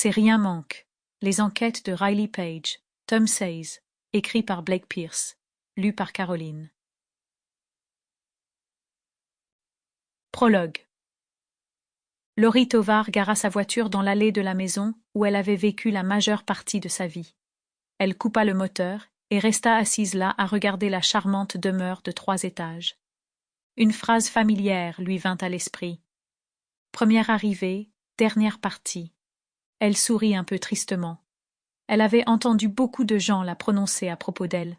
C'est Rien manque. Les enquêtes de Riley Page, tome 16, écrit par Blake Pierce, lu par Caroline. Prologue. Laurie Tovar gara sa voiture dans l'allée de la maison où elle avait vécu la majeure partie de sa vie. Elle coupa le moteur et resta assise là à regarder la charmante demeure de 3 étages. Une phrase familière lui vint à l'esprit. Première arrivée, dernière partie. Elle sourit un peu tristement. Elle avait entendu beaucoup de gens la prononcer à propos d'elle.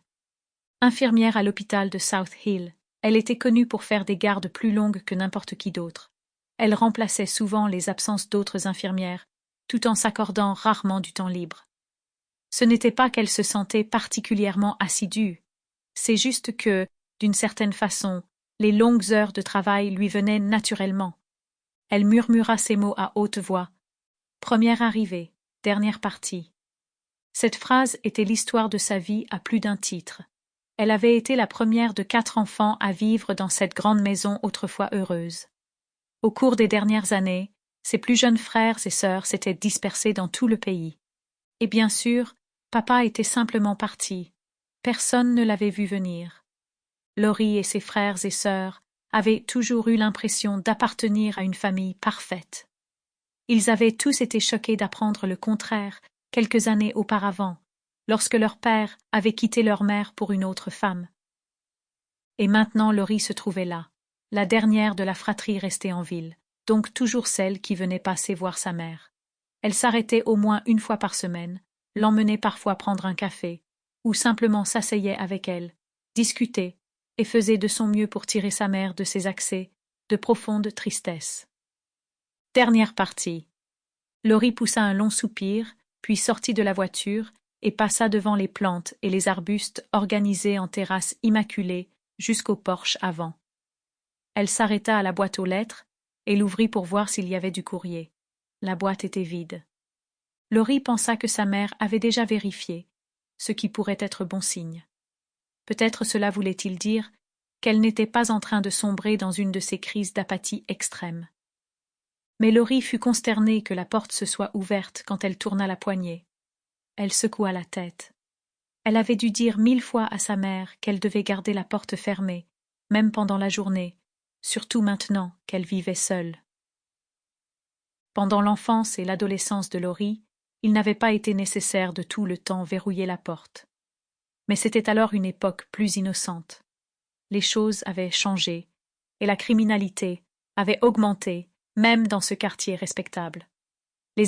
Infirmière à l'hôpital de South Hill, elle était connue pour faire des gardes plus longues que n'importe qui d'autre. Elle remplaçait souvent les absences d'autres infirmières, tout en s'accordant rarement du temps libre. Ce n'était pas qu'elle se sentait particulièrement assidue, c'est juste que, d'une certaine façon, les longues heures de travail lui venaient naturellement. Elle murmura ces mots à haute voix. Première arrivée, dernière partie. Cette phrase était l'histoire de sa vie à plus d'un titre. Elle avait été la première de 4 enfants à vivre dans cette grande maison autrefois heureuse. Au cours des dernières années, ses plus jeunes frères et sœurs s'étaient dispersés dans tout le pays. Et bien sûr, papa était simplement parti. Personne ne l'avait vu venir. Laurie et ses frères et sœurs avaient toujours eu l'impression d'appartenir à une famille parfaite. Ils avaient tous été choqués d'apprendre le contraire quelques années auparavant, lorsque leur père avait quitté leur mère pour une autre femme. Et maintenant Laurie se trouvait là, la dernière de la fratrie restée en ville, donc toujours celle qui venait passer voir sa mère. Elle s'arrêtait au moins une fois par semaine, l'emmenait parfois prendre un café, ou simplement s'asseyait avec elle, discutait, et faisait de son mieux pour tirer sa mère de ses accès de profonde tristesse. Dernière partie. Laurie poussa un long soupir, puis sortit de la voiture et passa devant les plantes et les arbustes organisés en terrasse immaculée jusqu'au porche avant. Elle s'arrêta à la boîte aux lettres et l'ouvrit pour voir s'il y avait du courrier. La boîte était vide. Laurie pensa que sa mère avait déjà vérifié, ce qui pourrait être bon signe. Peut-être cela voulait-il dire qu'elle n'était pas en train de sombrer dans une de ces crises d'apathie extrême. Mais Laurie fut consternée que la porte se soit ouverte quand elle tourna la poignée. Elle secoua la tête. Elle avait dû dire 1000 fois à sa mère qu'elle devait garder la porte fermée, même pendant la journée, surtout maintenant qu'elle vivait seule. Pendant l'enfance et l'adolescence de Laurie, il n'avait pas été nécessaire de tout le temps verrouiller la porte. Mais c'était alors une époque plus innocente. Les choses avaient changé, et la criminalité avait augmenté, même dans ce quartier respectable. Les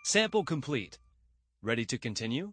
Sample complete. Ready to continue?